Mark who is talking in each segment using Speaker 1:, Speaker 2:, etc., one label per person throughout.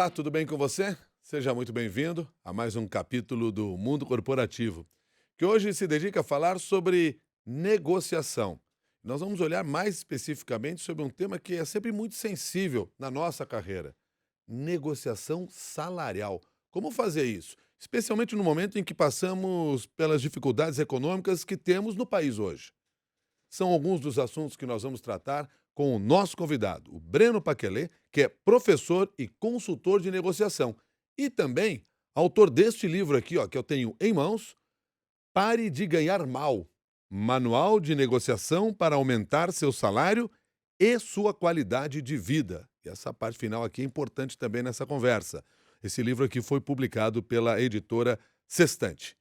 Speaker 1: Olá, tudo bem com você? Seja muito bem-vindo a mais um capítulo do Mundo Corporativo, que hoje se dedica a falar sobre negociação. Nós vamos olhar mais especificamente sobre um tema que é sempre muito sensível na nossa carreira: negociação salarial. Como fazer isso? Especialmente no momento em que passamos pelas dificuldades econômicas que temos no país hoje. São alguns dos assuntos que nós vamos tratar com o nosso convidado, o Breno Paquelê, que é professor e consultor de negociação. E também autor deste livro aqui, ó, que eu tenho em mãos, Pare de Ganhar Mal. Manual de negociação para aumentar seu salário e sua qualidade de vida. E essa parte final aqui é importante também nessa conversa. Esse livro aqui foi publicado pela editora Sextante.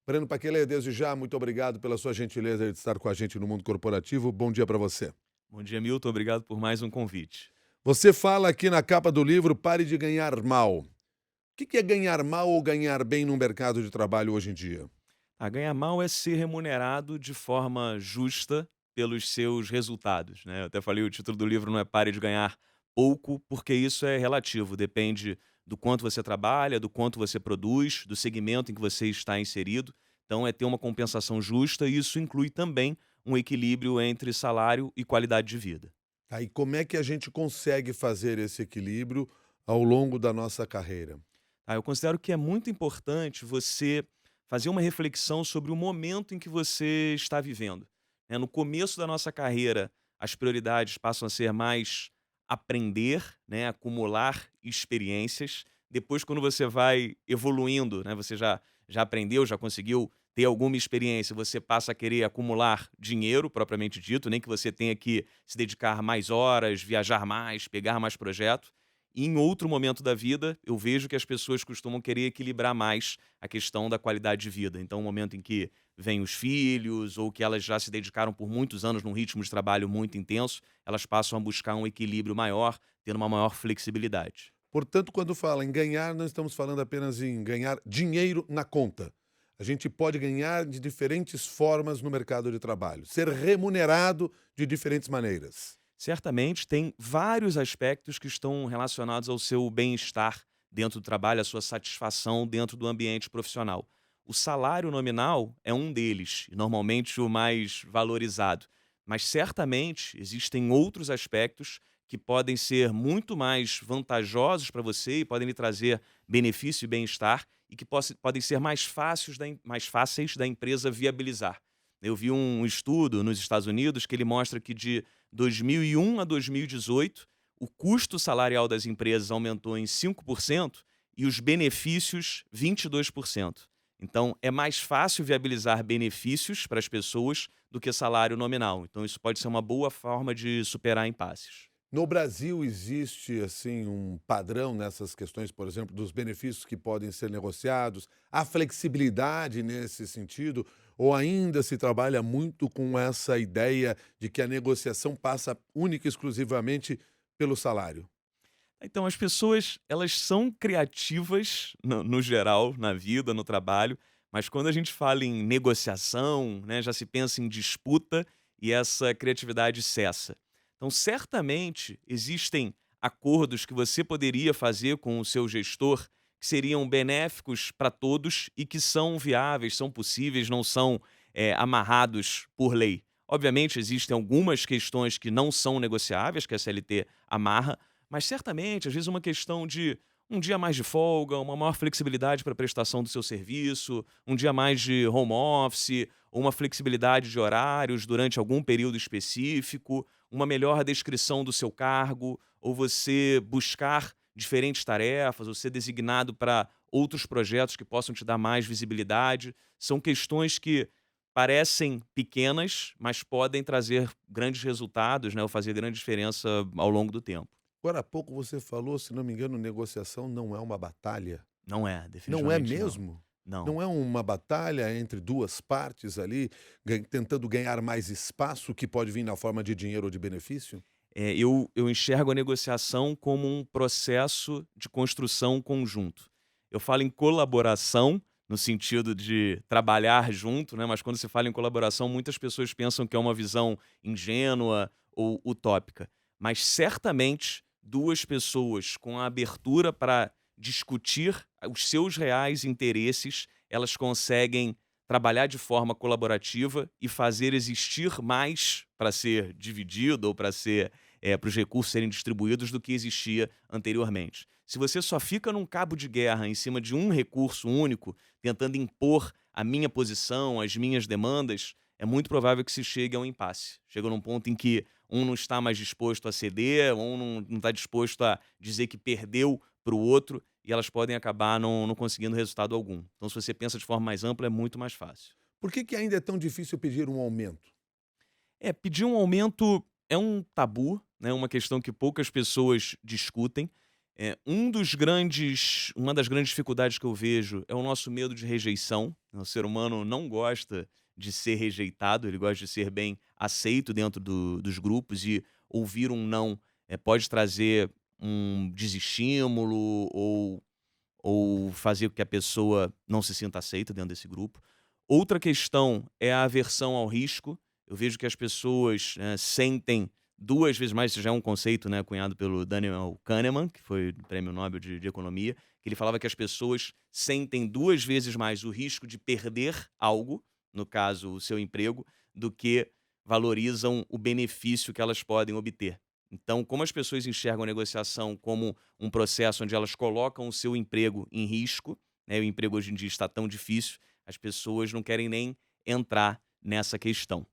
Speaker 1: Breno Paquelê, desde já, muito obrigado pela sua gentileza de estar com a gente no Mundo Corporativo. Bom dia para você.
Speaker 2: Bom dia, Milton. Obrigado por mais um convite.
Speaker 1: Você fala aqui na capa do livro Pare de Ganhar Mal. O que é ganhar mal ou ganhar bem no mercado de trabalho hoje em dia?
Speaker 2: Ganhar mal é ser remunerado de forma justa pelos seus resultados, né? Eu até falei, o título do livro não é Pare de Ganhar Pouco, porque isso é relativo, depende do quanto você trabalha, do quanto você produz, do segmento em que você está inserido. Então, é ter uma compensação justa e isso inclui também um equilíbrio entre salário e qualidade de vida.
Speaker 1: Aí, como é que a gente consegue fazer esse equilíbrio ao longo da nossa carreira?
Speaker 2: Eu considero que é muito importante você fazer uma reflexão sobre o momento em que você está vivendo, né. No começo da nossa carreira, as prioridades passam a ser mais aprender, né, acumular experiências. Depois, quando você vai evoluindo, né, você já aprendeu, já conseguiu ter alguma experiência, você passa a querer acumular dinheiro, propriamente dito, nem que você tenha que se dedicar mais horas, viajar mais, pegar mais projetos. E em outro momento da vida, eu vejo que as pessoas costumam querer equilibrar mais a questão da qualidade de vida. Então, o momento em que vêm os filhos ou que elas já se dedicaram por muitos anos num ritmo de trabalho muito intenso, elas passam a buscar um equilíbrio maior, tendo uma maior flexibilidade.
Speaker 1: Portanto, quando fala em ganhar, não estamos falando apenas em ganhar dinheiro na conta. A gente pode ganhar de diferentes formas no mercado de trabalho, ser remunerado de diferentes maneiras.
Speaker 2: Certamente tem vários aspectos que estão relacionados ao seu bem-estar dentro do trabalho, a sua satisfação dentro do ambiente profissional. O salário nominal é um deles, e normalmente o mais valorizado. Mas certamente existem outros aspectos que podem ser muito mais vantajosos para você e podem lhe trazer benefício e bem-estar e que podem ser mais fáceis da empresa viabilizar. Eu vi um estudo nos Estados Unidos que ele mostra que de 2001 a 2018, o custo salarial das empresas aumentou em 5% e os benefícios 22%. Então, é mais fácil viabilizar benefícios para as pessoas do que salário nominal. Então, isso pode ser uma boa forma de superar impasses.
Speaker 1: No Brasil existe assim um padrão nessas questões, por exemplo, dos benefícios que podem ser negociados, a flexibilidade nesse sentido, ou ainda se trabalha muito com essa ideia de que a negociação passa única e exclusivamente pelo salário?
Speaker 2: Então, as pessoas, elas são criativas no geral, na vida, no trabalho, mas quando a gente fala em negociação, né, já se pensa em disputa e essa criatividade cessa. Então, certamente, existem acordos que você poderia fazer com o seu gestor que seriam benéficos para todos e que são viáveis, são possíveis, não são amarrados por lei. Obviamente, existem algumas questões que não são negociáveis, que a CLT amarra, mas certamente, às vezes, uma questão de um dia mais de folga, uma maior flexibilidade para a prestação do seu serviço, um dia mais de home office, ou uma flexibilidade de horários durante algum período específico, uma melhor descrição do seu cargo, ou você buscar diferentes tarefas, ou ser designado para outros projetos que possam te dar mais visibilidade. São questões que parecem pequenas, mas podem trazer grandes resultados, né, ou fazer grande diferença ao longo do tempo.
Speaker 1: Agora há pouco você falou, se não me engano, negociação não é uma batalha.
Speaker 2: Não é,
Speaker 1: Não é
Speaker 2: definitivamente não.
Speaker 1: mesmo?
Speaker 2: Não.
Speaker 1: Não é uma batalha entre 2 partes ali, tentando ganhar mais espaço que pode vir na forma de dinheiro ou de benefício?
Speaker 2: Eu enxergo a negociação como um processo de construção conjunto. Eu falo em colaboração, no sentido de trabalhar junto, né, mas quando se fala em colaboração, muitas pessoas pensam que é uma visão ingênua ou utópica. Mas certamente duas pessoas com a abertura para discutir os seus reais interesses, elas conseguem trabalhar de forma colaborativa e fazer existir mais para ser dividido ou para os recursos serem distribuídos do que existia anteriormente. Se você só fica num cabo de guerra em cima de um recurso único, tentando impor a minha posição, as minhas demandas, é muito provável que se chegue a um impasse. Chega num ponto em que um não está mais disposto a ceder, um não está disposto a dizer que perdeu para o outro, e elas podem acabar não conseguindo resultado algum. Então, se você pensa de forma mais ampla, é muito mais fácil.
Speaker 1: Por que que ainda é tão difícil pedir um aumento?
Speaker 2: Pedir um aumento é um tabu, né, uma questão que poucas pessoas discutem. Uma das grandes dificuldades que eu vejo é o nosso medo de rejeição. O ser humano não gosta de ser rejeitado, ele gosta de ser bem aceito dentro dos grupos, e ouvir um não pode trazer um desestímulo ou fazer com que a pessoa não se sinta aceita dentro desse grupo. Outra questão é a aversão ao risco. Eu vejo que as pessoas, sentem 2 vezes mais. Isso já é um conceito, né, cunhado pelo Daniel Kahneman, que foi Prêmio Nobel de Economia, que ele falava que as pessoas sentem 2 vezes mais o risco de perder algo, no caso, o seu emprego, do que valorizam o benefício que elas podem obter. Então, como as pessoas enxergam a negociação como um processo onde elas colocam o seu emprego em risco, né, o emprego hoje em dia está tão difícil, as pessoas não querem nem entrar nessa questão.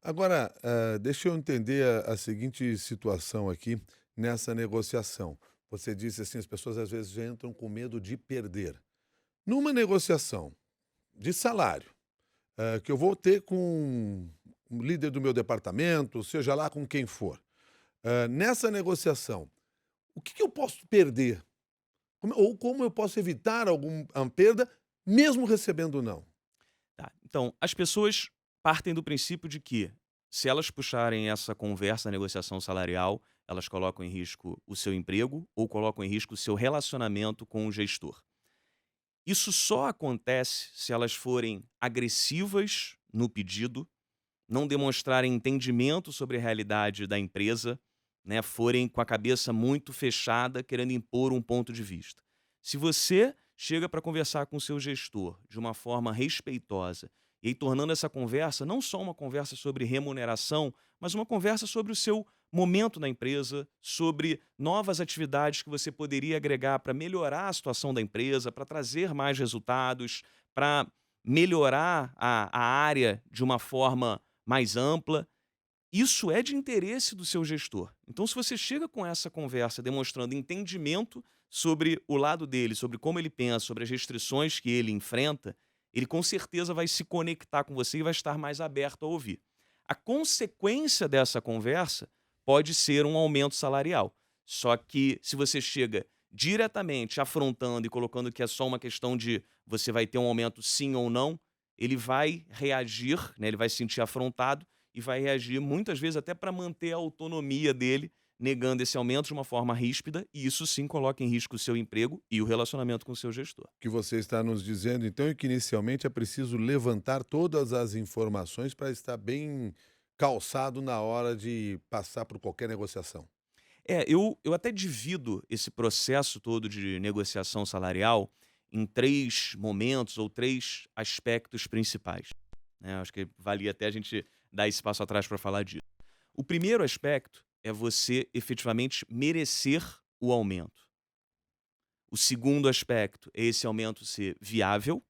Speaker 1: Agora, deixa eu entender a seguinte situação aqui nessa negociação. Você disse assim, as pessoas às vezes entram com medo de perder. Numa negociação de salário, que eu vou ter com o líder do meu departamento, seja lá com quem for, nessa negociação, o que que eu posso perder? Ou como eu posso evitar alguma perda, mesmo recebendo não?
Speaker 2: Tá. Então, as pessoas partem do princípio de que, se elas puxarem essa conversa, negociação salarial, elas colocam em risco o seu emprego ou colocam em risco o seu relacionamento com o gestor. Isso só acontece se elas forem agressivas no pedido, não demonstrarem entendimento sobre a realidade da empresa, né, forem com a cabeça muito fechada, querendo impor um ponto de vista. Se você chega para conversar com o seu gestor de uma forma respeitosa e aí tornando essa conversa não só uma conversa sobre remuneração, mas uma conversa sobre o seu momento na empresa, sobre novas atividades que você poderia agregar para melhorar a situação da empresa, para trazer mais resultados, para melhorar a área de uma forma mais ampla. Isso é de interesse do seu gestor. Então, se você chega com essa conversa demonstrando entendimento sobre o lado dele, sobre como ele pensa, sobre as restrições que ele enfrenta, ele com certeza vai se conectar com você e vai estar mais aberto a ouvir. A consequência dessa conversa pode ser um aumento salarial. Só que se você chega diretamente afrontando e colocando que é só uma questão de você vai ter um aumento sim ou não, ele vai reagir, né, ele vai se sentir afrontado e vai reagir muitas vezes até para manter a autonomia dele, negando esse aumento de uma forma ríspida, e isso sim coloca em risco o seu emprego e o relacionamento com o seu gestor.
Speaker 1: O que você está nos dizendo, então, é que inicialmente é preciso levantar todas as informações para estar bem calçado na hora de passar por qualquer negociação.
Speaker 2: Eu até divido esse processo todo de negociação salarial em 3 momentos ou 3 aspectos principais, né, acho que valia até a gente dar esse passo atrás para falar disso. O primeiro aspecto é você efetivamente merecer o aumento. O segundo aspecto é esse aumento ser viável.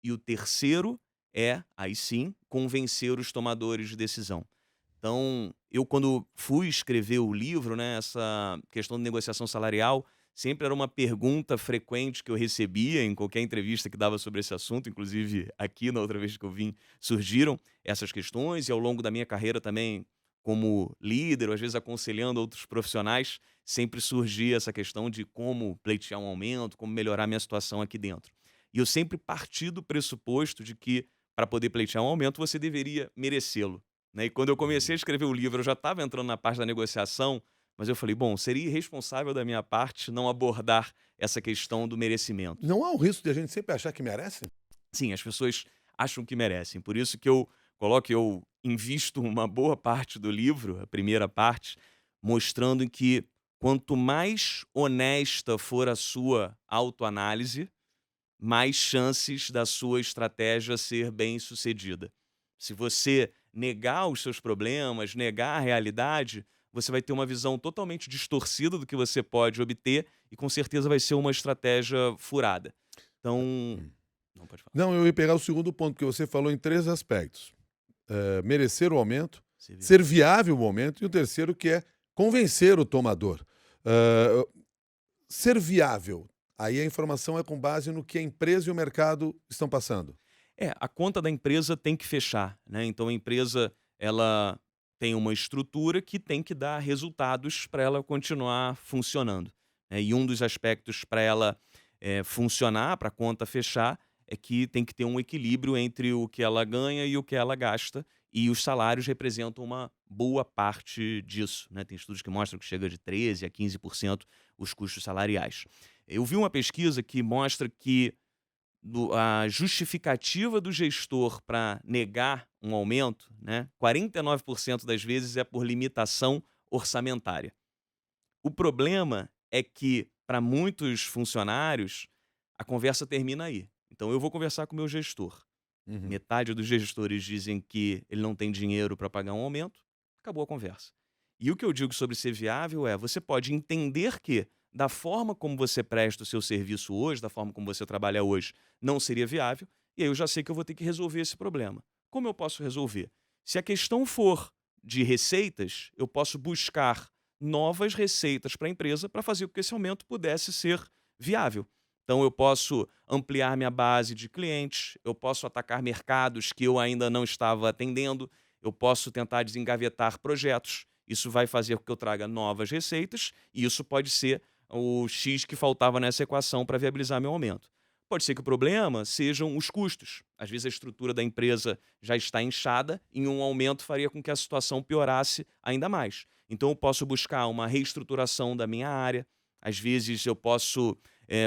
Speaker 2: E o terceiro é, aí sim, convencer os tomadores de decisão. Então, eu quando fui escrever o livro, né, essa questão de negociação salarial sempre era uma pergunta frequente que eu recebia em qualquer entrevista que dava sobre esse assunto, inclusive aqui na outra vez que eu vim surgiram essas questões, e ao longo da minha carreira também como líder, ou às vezes aconselhando outros profissionais, sempre surgia essa questão de como pleitear um aumento, como melhorar a minha situação aqui dentro. E eu sempre parti do pressuposto de que, para poder pleitear um aumento, você deveria merecê-lo, né. E quando eu comecei a
Speaker 1: Uhum.
Speaker 2: escrever o livro, eu já estava entrando na parte da negociação, mas eu falei: "Bom, seria irresponsável da minha parte não abordar essa questão do merecimento".
Speaker 1: Não há o risco de a gente sempre achar que merece?
Speaker 2: Sim, as pessoas acham que merecem, por isso que eu invisto uma boa parte do livro, a primeira parte, mostrando em que Quanto mais honesta for a sua autoanálise, mais chances da sua estratégia ser bem-sucedida. Se você negar os seus problemas, negar a realidade, você vai ter uma visão totalmente distorcida do que você pode obter e com certeza vai ser uma estratégia furada. Então, não pode falar.
Speaker 1: Não, eu ia pegar o segundo ponto, porque você falou em 3 aspectos. Merecer o aumento,
Speaker 2: Você vê.
Speaker 1: ser viável o aumento, e o terceiro que é convencer o tomador. Hã, ser viável, aí a informação é com base no que a empresa e o mercado estão passando.
Speaker 2: A conta da empresa tem que fechar, né, então a empresa, ela tem uma estrutura que tem que dar resultados para ela continuar funcionando, né, e um dos aspectos para ela, funcionar, para a conta fechar, é que tem que ter um equilíbrio entre o que ela ganha e o que ela gasta, e os salários representam uma boa parte disso, né, tem estudos que mostram que chega de 13 a 15% os custos salariais. Eu vi uma pesquisa que mostra que a justificativa do gestor para negar um aumento, né, 49% das vezes é por limitação orçamentária. O problema é que, para muitos funcionários, a conversa termina aí. Então eu vou conversar com o meu gestor.
Speaker 1: Uhum.
Speaker 2: Metade dos gestores dizem que ele não tem dinheiro para pagar um aumento, acabou a conversa. E o que eu digo sobre ser viável é: você pode entender que, da forma como você presta o seu serviço hoje, da forma como você trabalha hoje, não seria viável, e aí eu já sei que eu vou ter que resolver esse problema. Como eu posso resolver? Se a questão for de receitas, eu posso buscar novas receitas para a empresa para fazer com que esse aumento pudesse ser viável. Então, eu posso ampliar minha base de clientes, eu posso atacar mercados que eu ainda não estava atendendo, eu posso tentar desengavetar projetos. Isso vai fazer com que eu traga novas receitas e isso pode ser o X que faltava nessa equação para viabilizar meu aumento. Pode ser que o problema sejam os custos. Às vezes a estrutura da empresa já está inchada e um aumento faria com que a situação piorasse ainda mais. Então eu posso buscar uma reestruturação da minha área, às vezes eu posso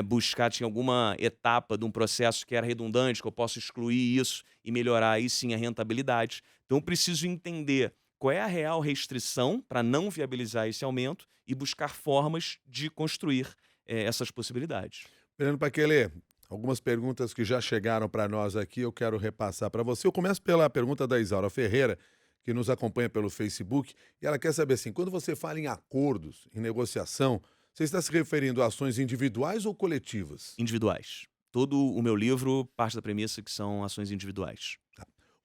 Speaker 2: buscar, tinha alguma etapa de um processo que era redundante, que eu posso excluir isso e melhorar aí sim a rentabilidade. Então eu preciso entender qual é a real restrição para não viabilizar esse aumento e buscar formas de construir essas possibilidades.
Speaker 1: Fernando Paquelê, algumas perguntas que já chegaram para nós aqui, eu quero repassar para você. Eu começo pela pergunta da Isaura Ferreira, que nos acompanha pelo Facebook, e ela quer saber assim, quando você fala em acordos, em negociação, você está se referindo a ações individuais ou coletivas?
Speaker 2: Individuais. Todo o meu livro parte da premissa que são ações individuais.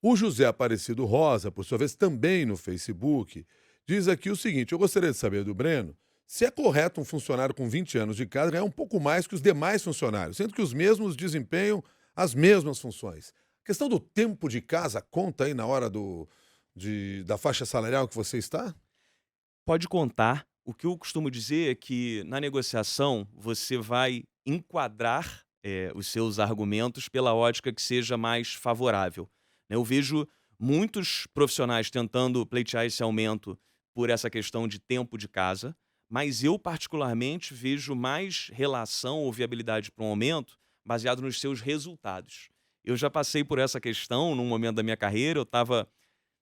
Speaker 1: O José Aparecido Rosa, por sua vez, também no Facebook, diz aqui o seguinte: eu gostaria de saber do Breno se é correto um funcionário com 20 anos de casa ganhar um pouco mais que os demais funcionários, sendo que os mesmos desempenham as mesmas funções. A questão do tempo de casa conta aí na hora da faixa salarial que você está?
Speaker 2: Pode contar. O que eu costumo dizer é que na negociação você vai enquadrar os seus argumentos pela ótica que seja mais favorável, né? Eu vejo muitos profissionais tentando pleitear esse aumento por essa questão de tempo de casa, mas eu particularmente vejo mais relação ou viabilidade para um aumento baseado nos seus resultados. Eu já passei por essa questão num momento da minha carreira, eu estava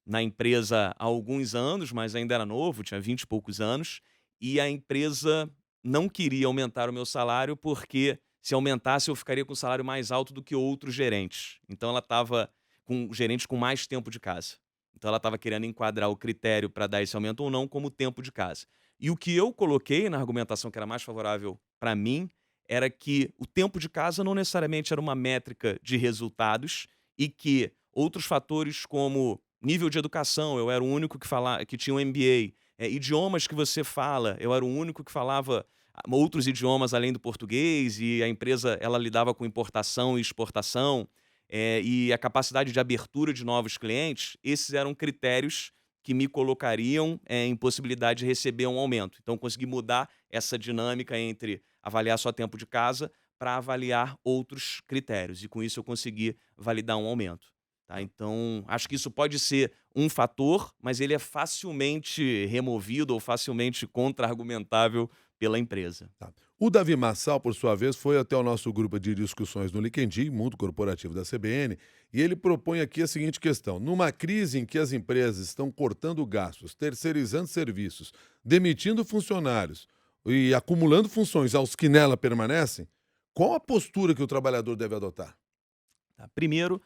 Speaker 2: na empresa há alguns anos, mas ainda era novo, tinha 20 e poucos anos, e a empresa não queria aumentar o meu salário porque se aumentasse eu ficaria com um salário mais alto do que outros gerentes. Então ela estava com gerentes com mais tempo de casa. Então ela estava querendo enquadrar o critério para dar esse aumento ou não como tempo de casa. E o que eu coloquei na argumentação que era mais favorável para mim era que o tempo de casa não necessariamente era uma métrica de resultados e que outros fatores como nível de educação, eu era o único que tinha um MBA, idiomas que você fala, eu era o único que falava outros idiomas além do português e a empresa ela lidava com importação e exportação, e a capacidade de abertura de novos clientes, esses eram critérios que me colocariam em possibilidade de receber um aumento. Então, eu consegui mudar essa dinâmica entre avaliar só tempo de casa para avaliar outros critérios. E com isso eu consegui validar um aumento. Tá? Então, acho que isso pode ser um fator, mas ele é facilmente removido ou facilmente contra-argumentável pela empresa.
Speaker 1: Tá. O Davi Massal, por sua vez, foi até o nosso grupo de discussões no LinkedIn, Mundo Corporativo da CBN, e ele propõe aqui a seguinte questão: numa crise em que as empresas estão cortando gastos, terceirizando serviços, demitindo funcionários, e acumulando funções aos que nela permanecem, qual a postura que o trabalhador deve adotar?
Speaker 2: Tá? Primeiro,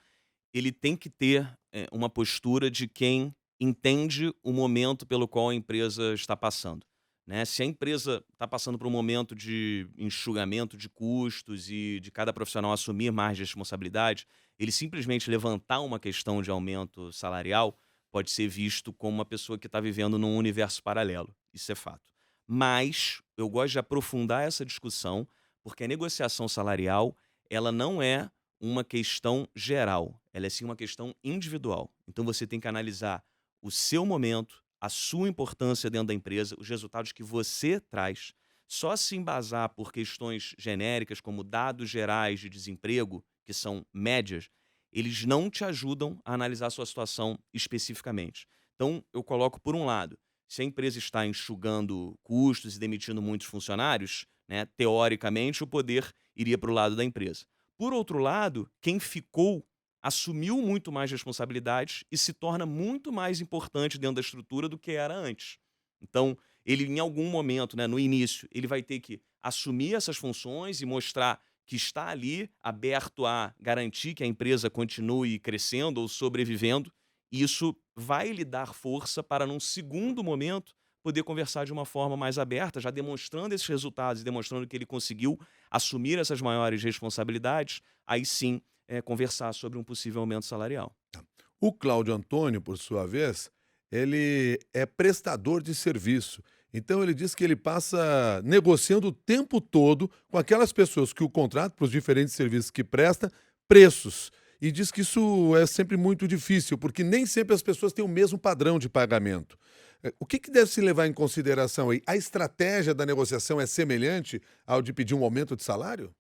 Speaker 2: ele tem que ter uma postura de quem entende o momento pelo qual a empresa está passando. Né? Se a empresa está passando por um momento de enxugamento de custos e de cada profissional assumir mais responsabilidade, ele simplesmente levantar uma questão de aumento salarial pode ser visto como uma pessoa que está vivendo num universo paralelo. Isso é fato. Mas eu gosto de aprofundar essa discussão, porque a negociação salarial ela não é uma questão geral, ela é sim uma questão individual. Então você tem que analisar o seu momento, a sua importância dentro da empresa, os resultados que você traz. Só se embasar por questões genéricas, como dados gerais de desemprego, que são médias, eles não te ajudam a analisar a sua situação especificamente. Então, eu coloco por um lado, se a empresa está enxugando custos e demitindo muitos funcionários, né, teoricamente o poder iria para o lado da empresa. Por outro lado, quem ficou assumiu muito mais responsabilidades e se torna muito mais importante dentro da estrutura do que era antes. Então, ele em algum momento, né, no início, ele vai ter que assumir essas funções e mostrar que está ali aberto a garantir que a empresa continue crescendo ou sobrevivendo. E isso vai lhe dar força para, num segundo momento, poder conversar de uma forma mais aberta, já demonstrando esses resultados e demonstrando que ele conseguiu assumir essas maiores responsabilidades, aí sim conversar sobre um possível aumento salarial.
Speaker 1: O Cláudio Antônio, por sua vez, ele é prestador de serviço. Então ele diz que ele passa negociando o tempo todo com aquelas pessoas que o contratam para os diferentes serviços que presta, preços. E diz que isso é sempre muito difícil, porque nem sempre as pessoas têm o mesmo padrão de pagamento. O que deve se levar em consideração aí? A estratégia da negociação é semelhante ao de pedir um aumento de salário?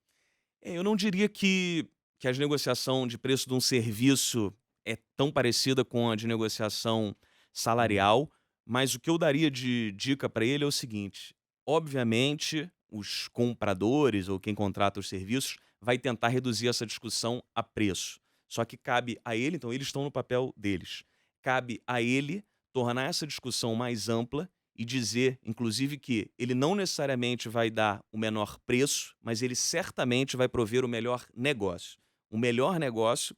Speaker 2: Eu não diria que a negociação de preço de um serviço é tão parecida com a de negociação
Speaker 1: Hum.
Speaker 2: salarial, mas o que eu daria de dica para ele é o seguinte: obviamente, os compradores ou quem contrata os serviços vai tentar reduzir essa discussão a preço. Só que cabe a ele, então eles estão no papel deles. Cabe a ele tornar essa discussão mais ampla e dizer, inclusive, que ele não necessariamente vai dar o menor preço, mas ele certamente vai prover o melhor negócio. O melhor negócio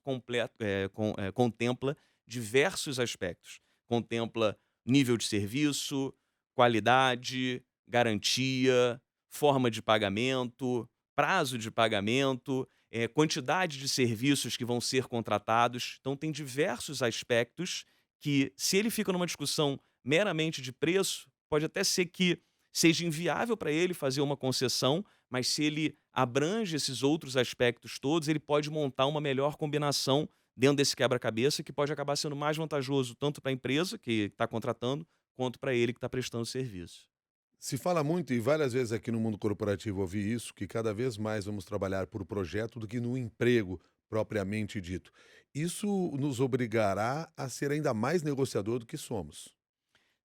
Speaker 2: contempla diversos aspectos. Contempla nível de serviço, qualidade, garantia, forma de pagamento, prazo de pagamento, quantidade de serviços que vão ser contratados. Então, tem diversos aspectos que, se ele fica numa discussão meramente de preço, pode até ser que seja inviável para ele fazer uma concessão, mas se ele abrange esses outros aspectos todos, ele pode montar uma melhor combinação dentro desse quebra-cabeça que pode acabar sendo mais vantajoso tanto para a empresa que está contratando, quanto para ele que está prestando serviço.
Speaker 1: Se fala muito, e várias vezes aqui no mundo corporativo eu ouvi isso, que cada vez mais vamos trabalhar por projeto do que no emprego propriamente dito. Isso nos obrigará a ser ainda mais negociador do que somos.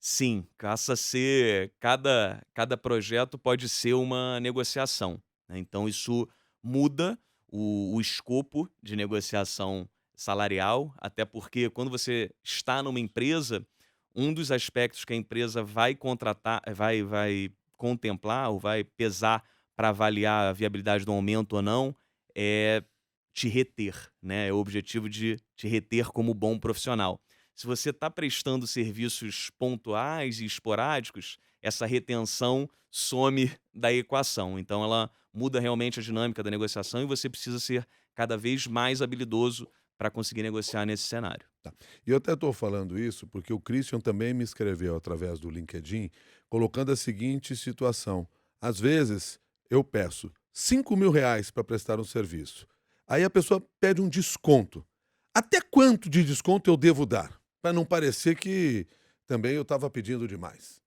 Speaker 2: Sim, passa a ser cada projeto pode ser uma negociação, né, então isso muda o escopo de negociação salarial, até porque quando você está numa empresa, um dos aspectos que a empresa vai contratar vai contemplar ou vai pesar para avaliar a viabilidade do aumento ou não, é te reter, né, é o objetivo de te reter como bom profissional. Se você está prestando serviços pontuais e esporádicos, essa retenção some da equação. Então ela muda realmente a dinâmica da negociação e você precisa ser cada vez mais habilidoso para conseguir negociar nesse cenário.
Speaker 1: Tá. E eu até estou falando isso porque o Christian também me escreveu através do LinkedIn, colocando a seguinte situação. Às vezes, eu peço R$ 5.000 para prestar um serviço. Aí a pessoa pede um desconto. Até quanto de desconto eu devo dar? Para não parecer que também eu estava pedindo demais.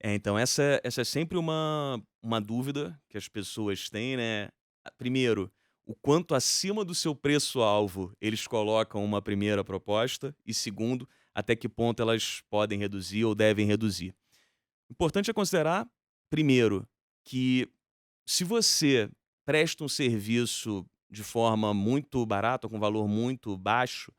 Speaker 2: Então essa é sempre uma dúvida que as pessoas têm, né. Primeiro, o quanto acima do seu preço-alvo eles colocam uma primeira proposta e segundo, até que ponto elas podem reduzir ou devem reduzir. Importante é considerar, primeiro, que se você presta um serviço de forma muito barata, com valor muito baixo,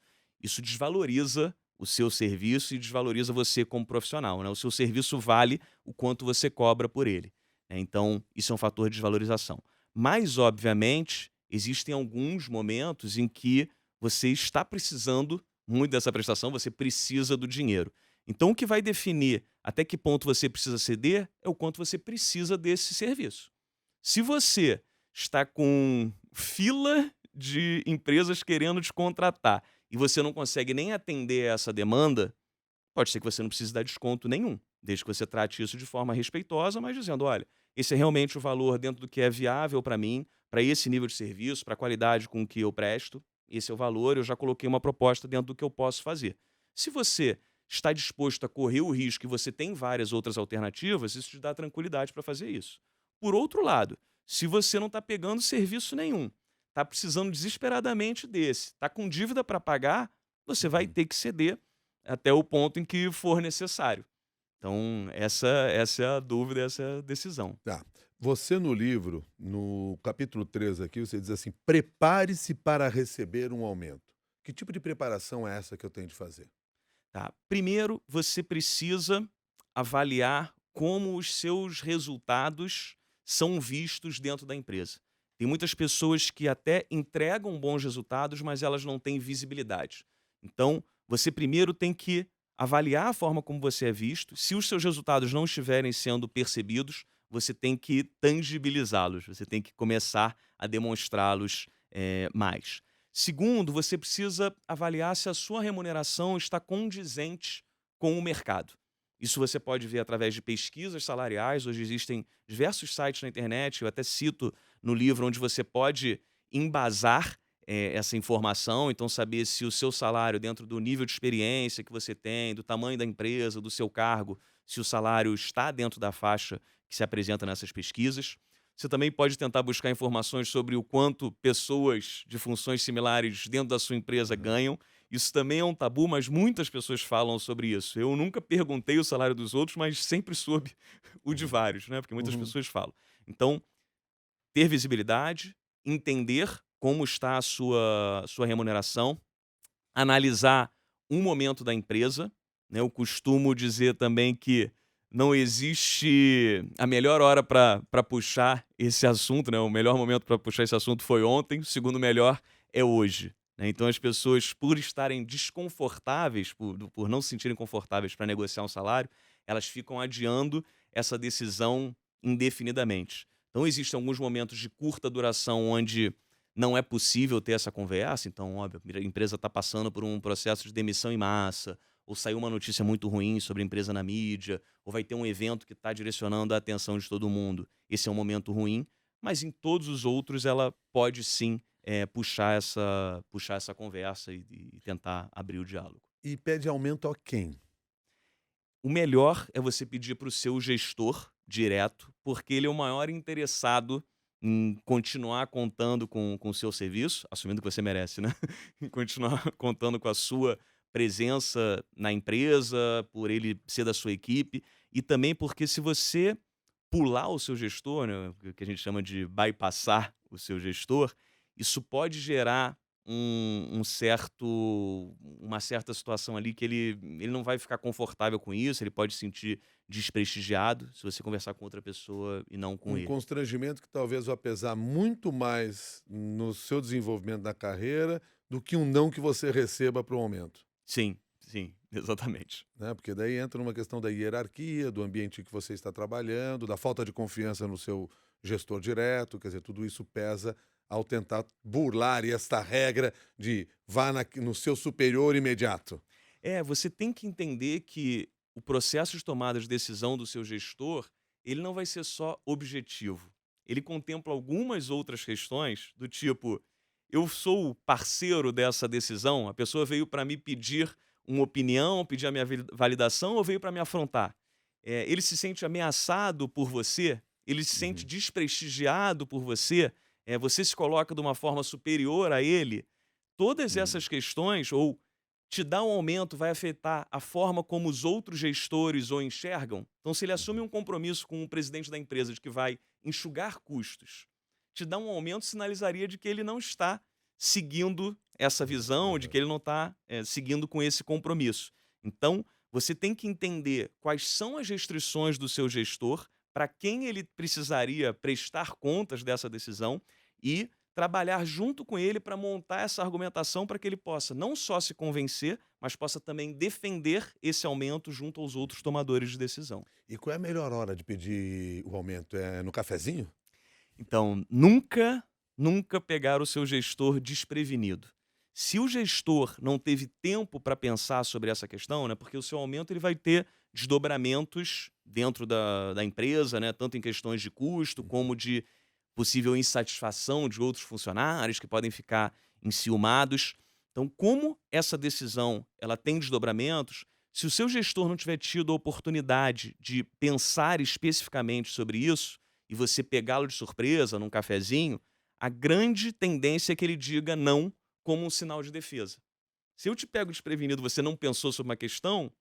Speaker 2: isso desvaloriza o seu serviço e desvaloriza você como profissional, né. O seu serviço vale o quanto você cobra por ele. né? Então, isso é um fator de desvalorização. Mas, obviamente, existem alguns momentos em que você está precisando muito dessa prestação, você precisa do dinheiro. Então, o que vai definir até que ponto você precisa ceder é o quanto você precisa desse serviço. Se você está com fila de empresas querendo te contratar e você não consegue nem atender essa demanda, pode ser que você não precise dar desconto nenhum, desde que você trate isso de forma respeitosa, mas dizendo: olha, esse é realmente o valor dentro do que é viável para mim, para esse nível de serviço, para a qualidade com que eu presto, esse é o valor, eu já coloquei uma proposta dentro do que eu posso fazer. Se você está disposto a correr o risco e você tem várias outras alternativas, isso te dá tranquilidade para fazer isso. Por outro lado, se você não está pegando serviço nenhum, está precisando desesperadamente desse, está com dívida para pagar, você vai
Speaker 1: Uhum.
Speaker 2: ter que ceder até o ponto em que for necessário. Então, essa é a dúvida, essa é a decisão.
Speaker 1: Tá. Você no livro, no capítulo 3 aqui, você diz assim: "Prepare-se para receber um aumento". Que tipo de preparação é essa que eu tenho de fazer?
Speaker 2: Tá? Primeiro, você precisa avaliar como os seus resultados são vistos dentro da empresa. Tem muitas pessoas que até entregam bons resultados, mas elas não têm visibilidade. Então, você primeiro tem que avaliar a forma como você é visto. Se os seus resultados não estiverem sendo percebidos, você tem que tangibilizá-los, você tem que começar a demonstrá-los mais. Segundo, você precisa avaliar se a sua remuneração está condizente com o mercado. Isso você pode ver através de pesquisas salariais. Hoje existem diversos sites na internet, eu até cito no livro, onde você pode embasar essa informação, então saber se o seu salário, dentro do nível de experiência que você tem, do tamanho da empresa, do seu cargo, se o salário está dentro da faixa que se apresenta nessas pesquisas. Você também pode tentar buscar informações sobre o quanto pessoas de funções similares dentro da sua empresa
Speaker 1: Aham.
Speaker 2: ganham. Isso também é um tabu, mas muitas pessoas falam sobre isso. Eu nunca perguntei o salário dos outros, mas sempre soube o de
Speaker 1: Uhum.
Speaker 2: vários, né? Porque muitas
Speaker 1: Uhum.
Speaker 2: pessoas falam. Então, ter visibilidade, entender como está a sua remuneração, analisar um momento da empresa, né? Eu costumo dizer também que não existe a melhor hora para puxar esse assunto, né? O melhor momento para puxar esse assunto foi ontem, o segundo melhor é hoje, né? Então as pessoas, por estarem desconfortáveis, por não se sentirem confortáveis para negociar um salário, elas ficam adiando essa decisão indefinidamente. Então existem alguns momentos de curta duração onde não é possível ter essa conversa. Então, óbvio, a empresa está passando por um processo de demissão em massa, ou saiu uma notícia muito ruim sobre a empresa na mídia, ou vai ter um evento que está direcionando a atenção de todo mundo. Esse é um momento ruim, mas em todos os outros ela pode sim puxar essa conversa e tentar abrir o diálogo.
Speaker 1: E pede aumento a quem?
Speaker 2: O melhor é você pedir para o seu gestor direto, porque ele é o maior interessado em continuar contando com o seu serviço, assumindo que você merece, né? Em continuar contando com a sua presença na empresa, por ele ser da sua equipe, e também porque se você pular o seu gestor, né, o que a gente chama de bypassar o seu gestor, isso pode gerar uma certa situação ali que ele não vai ficar confortável com isso, ele pode se sentir desprestigiado se você conversar com outra pessoa e não com
Speaker 1: Um
Speaker 2: ele.
Speaker 1: constrangimento que talvez vá pesar muito mais no seu desenvolvimento da carreira do que um não que você receba para o aumento,
Speaker 2: Sim, sim, exatamente.
Speaker 1: né? Porque daí entra numa questão da hierarquia, do ambiente que você está trabalhando, da falta de confiança no seu gestor direto, quer dizer, tudo isso pesa ao tentar burlar esta regra de vá no seu superior imediato.
Speaker 2: É, você tem que entender que o processo de tomada de decisão do seu gestor, ele não vai ser só objetivo. Ele contempla algumas outras questões do tipo: eu sou o parceiro dessa decisão, a pessoa veio para me pedir uma opinião, pedir a minha validação ou veio para me afrontar? Ele se sente ameaçado por você? Ele se sente
Speaker 1: Uhum,
Speaker 2: desprestigiado por você? Você se coloca de uma forma superior a ele? Todas
Speaker 1: uhum.
Speaker 2: essas questões, ou te dar um aumento vai afetar a forma como os outros gestores o enxergam? Então, se ele assume
Speaker 1: Uhum.
Speaker 2: um compromisso com o presidente da empresa de que vai enxugar custos, te dar um aumento sinalizaria de que ele não está seguindo essa visão, de
Speaker 1: Aham.
Speaker 2: que ele não está seguindo com esse compromisso. Então, você tem que entender quais são as restrições do seu gestor para quem ele precisaria prestar contas dessa decisão e trabalhar junto com ele para montar essa argumentação para que ele possa não só se convencer, mas possa também defender esse aumento junto aos outros tomadores de decisão.
Speaker 1: E qual é a melhor hora de pedir o aumento? É no cafezinho?
Speaker 2: Então, nunca pegar o seu gestor desprevenido. Se o gestor não teve tempo para pensar sobre essa questão, né, porque o seu aumento ele vai ter desdobramentos dentro da empresa, né, tanto em questões de custo como de possível insatisfação de outros funcionários que podem ficar enciumados. Então, como essa decisão ela tem desdobramentos, se o seu gestor não tiver tido a oportunidade de pensar especificamente sobre isso e você pegá-lo de surpresa num cafezinho, a grande tendência é que ele diga não como um sinal de defesa. Se eu te pego desprevenido, você não pensou sobre uma questão,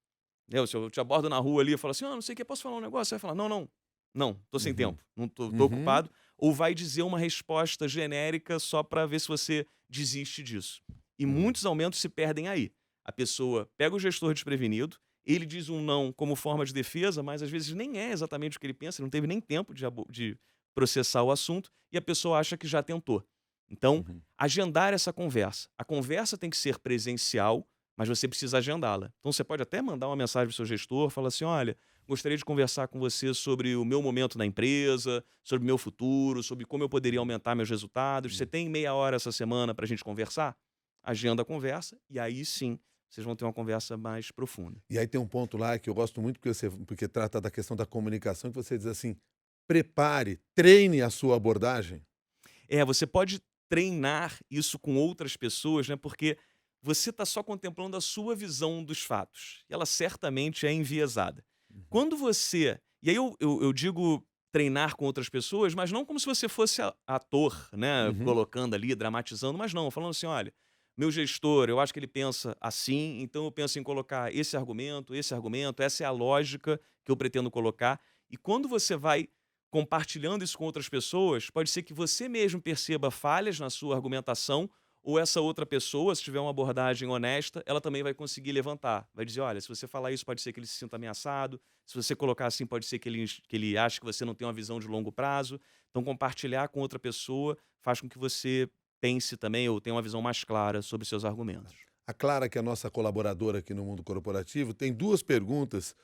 Speaker 2: né, se eu te abordo na rua ali e falo assim, não sei o que, posso falar um negócio? Você vai falar, não, tô sem
Speaker 1: Uhum.
Speaker 2: tempo, não tô
Speaker 1: Uhum.
Speaker 2: ocupado, ou vai dizer uma resposta genérica só para ver se você desiste disso. E
Speaker 1: Uhum.
Speaker 2: muitos aumentos se perdem aí. A pessoa pega o gestor desprevenido, ele diz um não como forma de defesa, mas às vezes nem é exatamente o que ele pensa, ele não teve nem tempo de processar o assunto, e a pessoa acha que já tentou. Então,
Speaker 1: Uhum.
Speaker 2: agendar essa conversa. A conversa tem que ser presencial, mas você precisa agendá-la. Então, você pode até mandar uma mensagem para o seu gestor, falar assim: olha, gostaria de conversar com você sobre o meu momento na empresa, sobre o meu futuro, sobre como eu poderia aumentar meus resultados. Você
Speaker 1: Uhum.
Speaker 2: tem meia hora essa semana para a gente conversar? Agenda a conversa e aí sim vocês vão ter uma conversa mais profunda.
Speaker 1: E aí tem um ponto lá que eu gosto muito porque trata da questão da comunicação, que você diz assim: prepare, treine a sua abordagem.
Speaker 2: É, você pode treinar isso com outras pessoas, né? Porque você está só contemplando a sua visão dos fatos. E ela certamente é enviesada.
Speaker 1: Uhum.
Speaker 2: Quando você. E aí eu digo treinar com outras pessoas, mas não como se você fosse ator, né?
Speaker 1: Uhum.
Speaker 2: Colocando ali, dramatizando, mas não, falando assim: olha, meu gestor, eu acho que ele pensa assim, então eu penso em colocar esse argumento, essa é a lógica que eu pretendo colocar. E quando você vai compartilhando isso com outras pessoas, pode ser que você mesmo perceba falhas na sua argumentação, ou essa outra pessoa, se tiver uma abordagem honesta, ela também vai conseguir levantar. Vai dizer: olha, se você falar isso, pode ser que ele se sinta ameaçado. Se você colocar assim, pode ser que ele ache que você não tem uma visão de longo prazo. Então, compartilhar com outra pessoa faz com que você pense também ou tenha uma visão mais clara sobre seus argumentos.
Speaker 1: A Clara, que é a nossa colaboradora aqui no mundo corporativo, tem duas perguntas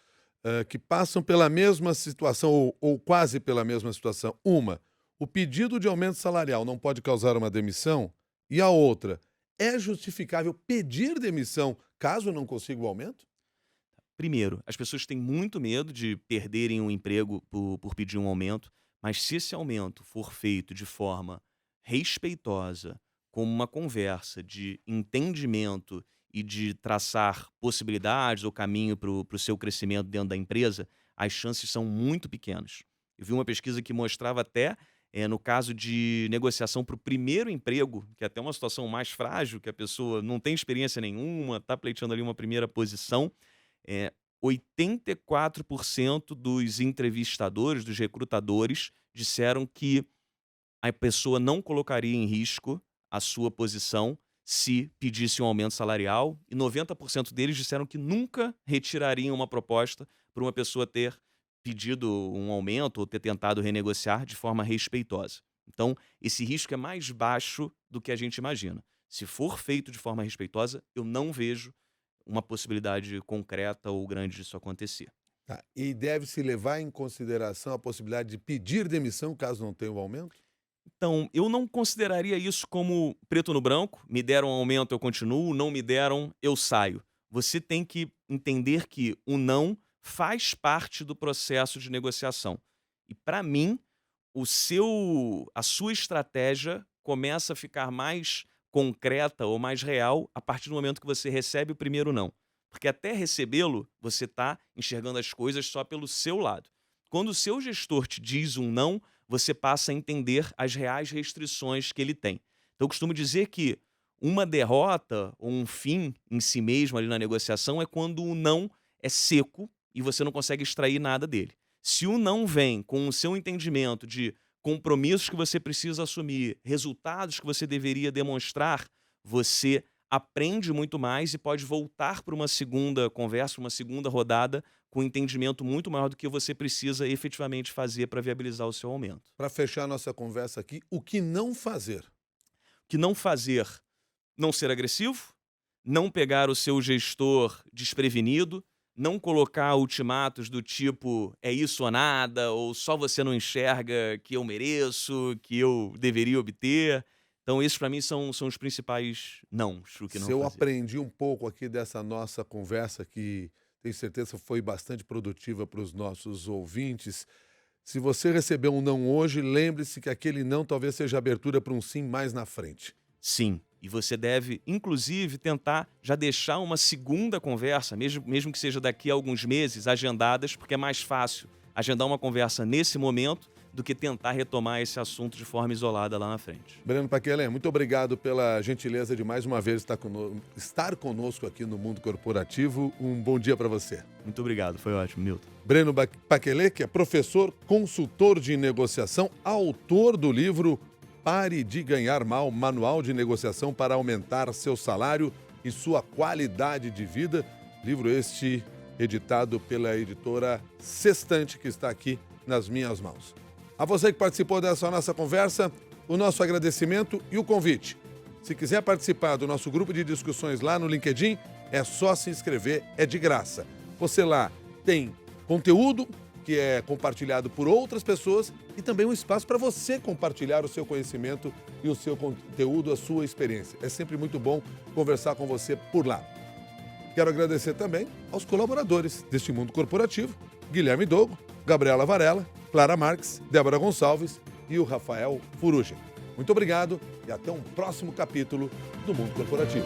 Speaker 1: que passam pela mesma situação, ou quase pela mesma situação. Uma, o pedido de aumento salarial não pode causar uma demissão? E a outra, é justificável pedir demissão caso não consiga o aumento?
Speaker 2: Primeiro, as pessoas têm muito medo de perderem um emprego por pedir um aumento, mas se esse aumento for feito de forma respeitosa, como uma conversa de entendimento e de traçar possibilidades ou caminho para o seu crescimento dentro da empresa, as chances são muito pequenas. Eu vi uma pesquisa que mostrava até, no caso de negociação para o primeiro emprego, que é até uma situação mais frágil, que a pessoa não tem experiência nenhuma, está pleiteando ali uma primeira posição, 84% dos entrevistadores, dos recrutadores, disseram que a pessoa não colocaria em risco a sua posição se pedisse um aumento salarial, e 90% deles disseram que nunca retirariam uma proposta por uma pessoa ter pedido um aumento ou ter tentado renegociar de forma respeitosa. Então, esse risco é mais baixo do que a gente imagina. Se for feito de forma respeitosa, eu não vejo uma possibilidade concreta ou grande disso acontecer.
Speaker 1: Tá. E deve-se levar em consideração a possibilidade de pedir demissão caso não tenha o aumento?
Speaker 2: Então, eu não consideraria isso como preto no branco, me deram um aumento, eu continuo, não me deram, eu saio. Você tem que entender que o não faz parte do processo de negociação. E para mim, a sua estratégia começa a ficar mais concreta ou mais real a partir do momento que você recebe o primeiro não. Porque até recebê-lo, você está enxergando as coisas só pelo seu lado. Quando o seu gestor te diz um não, você passa a entender as reais restrições que ele tem. Então, eu costumo dizer que uma derrota ou um fim em si mesmo ali na negociação é quando o não é seco e você não consegue extrair nada dele. Se o não vem com o seu entendimento de compromissos que você precisa assumir, resultados que você deveria demonstrar, você aprende muito mais e pode voltar para uma segunda conversa, uma segunda rodada com um entendimento muito maior do que você precisa efetivamente fazer para viabilizar o seu aumento.
Speaker 1: Para fechar a nossa conversa aqui, o que não fazer?
Speaker 2: O que não fazer? Não ser agressivo, não pegar o seu gestor desprevenido, não colocar ultimatos do tipo é isso ou nada, ou só você não enxerga que eu mereço, que eu deveria obter. Então, esses para mim são os principais nãos, o que
Speaker 1: Se
Speaker 2: não
Speaker 1: eu
Speaker 2: fazer.
Speaker 1: aprendi um pouco aqui dessa nossa conversa, que tenho certeza foi bastante produtiva para os nossos ouvintes, se você receber um não hoje, lembre-se que aquele não talvez seja abertura para um sim mais na frente.
Speaker 2: Sim, e você deve, inclusive, tentar já deixar uma segunda conversa, mesmo que seja daqui a alguns meses, agendadas, porque é mais fácil agendar uma conversa nesse momento do que tentar retomar esse assunto de forma isolada lá na frente.
Speaker 1: Breno Paquelé, muito obrigado pela gentileza de mais uma vez estar conosco aqui no Mundo Corporativo. Um bom dia para você.
Speaker 2: Muito obrigado, foi ótimo, Milton.
Speaker 1: Breno Paquelé, que é professor, consultor de negociação, autor do livro Pare de Ganhar Mal, Manual de Negociação para Aumentar Seu Salário e Sua Qualidade de Vida. Livro este editado pela editora Sextante, que está aqui nas minhas mãos. A você que participou dessa nossa conversa, o nosso agradecimento e o convite. Se quiser participar do nosso grupo de discussões lá no LinkedIn, é só se inscrever, é de graça. Você lá tem conteúdo que é compartilhado por outras pessoas e também um espaço para você compartilhar o seu conhecimento e o seu conteúdo, a sua experiência. É sempre muito bom conversar com você por lá. Quero agradecer também aos colaboradores deste Mundo Corporativo, Guilherme Dogo, Gabriela Varela, Clara Marques, Débora Gonçalves e o Rafael Furugem. Muito obrigado e até um próximo capítulo do Mundo Corporativo.